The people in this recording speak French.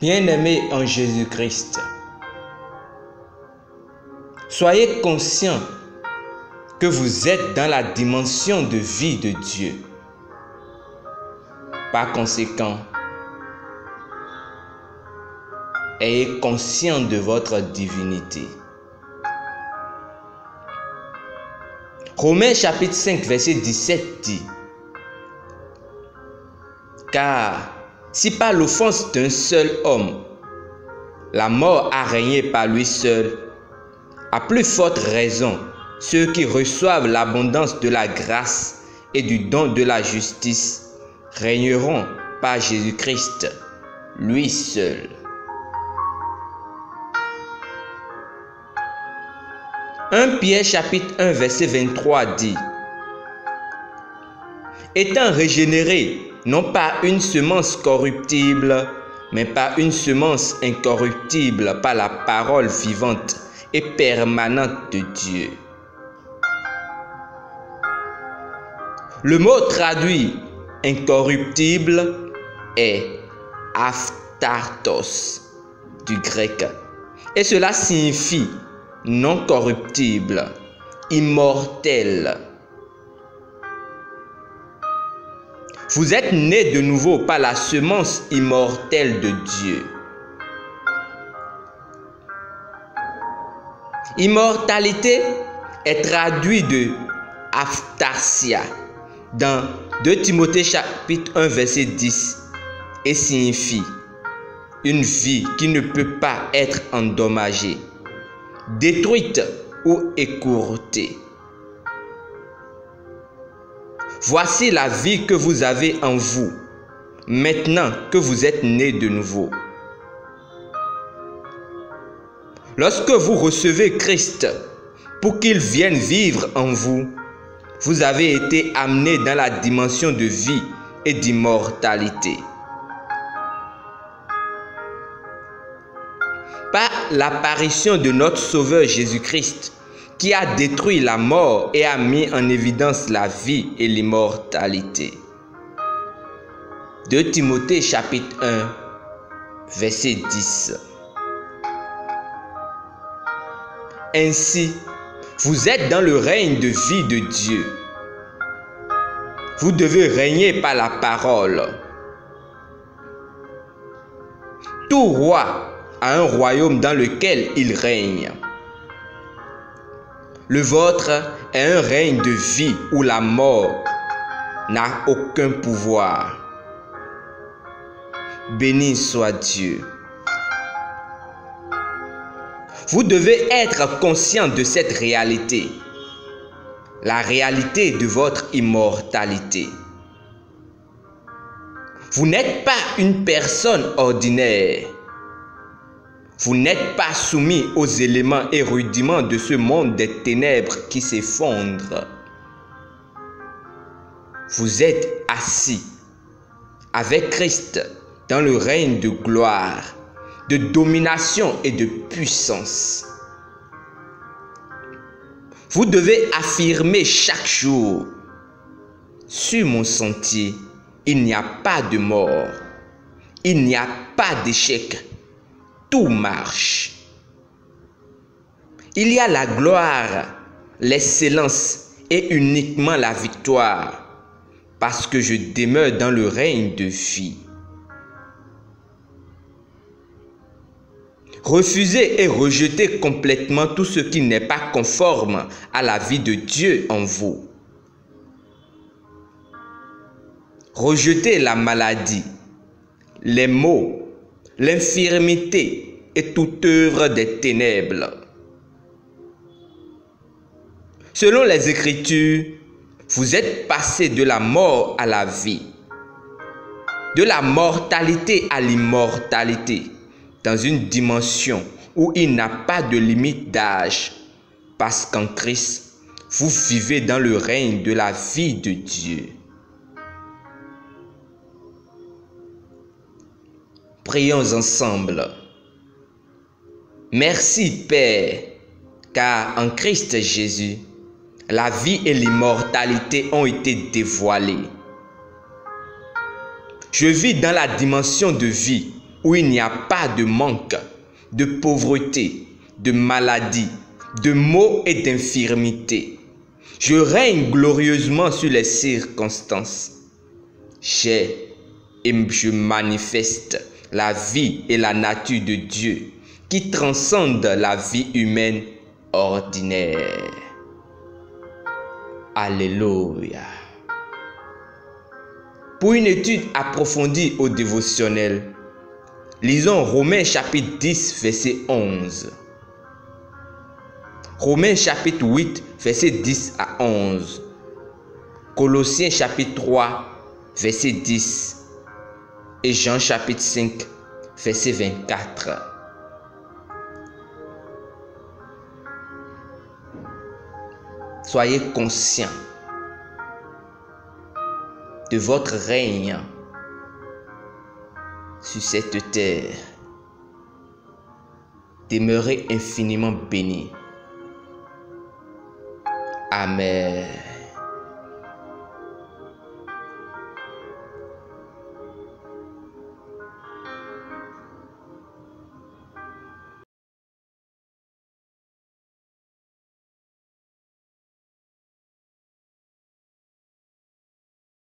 Bien-aimés en Jésus-Christ, soyez conscients que vous êtes dans la dimension de vie de Dieu. Par conséquent, ayez conscience de votre divinité. Romains chapitre 5 verset 17 dit: car si par l'offense d'un seul homme, la mort a régné par lui seul, à plus forte raison, ceux qui reçoivent l'abondance de la grâce et du don de la justice régneront par Jésus-Christ, lui seul. « 1 Pierre chapitre 1 verset 23 dit: étant régénérés, non par une semence corruptible, mais par une semence incorruptible, par la parole vivante et permanente de Dieu. » Le mot traduit incorruptible est aphthartos du grec, et cela signifie non corruptible, immortel. Vous êtes nés de nouveau par la semence immortelle de Dieu. Immortalité est traduit de aphtharsia dans 2 Timothée chapitre 1 verset 10 et signifie une vie qui ne peut pas être endommagée, détruite ou écourtée. Voici la vie que vous avez en vous, maintenant que vous êtes nés de nouveau. Lorsque vous recevez Christ pour qu'il vienne vivre en vous, vous avez été amenés dans la dimension de vie et d'immortalité. Par l'apparition de notre Sauveur Jésus-Christ, qui a détruit la mort et a mis en évidence la vie et l'immortalité. 2 Timothée chapitre 1, verset 10. Ainsi, vous êtes dans le règne de vie de Dieu. Vous devez régner par la parole. Tout roi a un royaume dans lequel il règne. Le vôtre est un règne de vie où la mort n'a aucun pouvoir. Béni soit Dieu. Vous devez être conscient de cette réalité, la réalité de votre immortalité. Vous n'êtes pas une personne ordinaire. Vous n'êtes pas soumis aux éléments et rudiments de ce monde des ténèbres qui s'effondre. Vous êtes assis avec Christ dans le règne de gloire, de domination et de puissance. Vous devez affirmer chaque jour: sur mon sentier, il n'y a pas de mort, il n'y a pas d'échec. Tout marche. Il y a la gloire, l'excellence et uniquement la victoire, parce que je demeure dans le règne de vie. Refusez et rejetez complètement tout ce qui n'est pas conforme à la vie de Dieu en vous. Rejetez la maladie, les maux, l'infirmité et toute œuvre des ténèbres. Selon les Écritures, vous êtes passés de la mort à la vie, de la mortalité à l'immortalité, dans une dimension où il n'a pas de limite d'âge, parce qu'en Christ, vous vivez dans le règne de la vie de Dieu. Prions ensemble. Merci Père, car en Christ Jésus, la vie et l'immortalité ont été dévoilées. Je vis dans la dimension de vie où il n'y a pas de manque, de pauvreté, de maladie, de maux et d'infirmité. Je règne glorieusement sur les circonstances. J'ai et je manifeste la vie et la nature de Dieu qui transcende la vie humaine ordinaire. Alléluia. Pour une étude approfondie au dévotionnel, lisons Romains chapitre 10, verset 11. Romains chapitre 8, verset 10 à 11. Colossiens chapitre 3, verset 10. Et Jean chapitre 5, verset 24. Soyez conscients de votre règne sur cette terre. Demeurez infiniment bénis. Amen.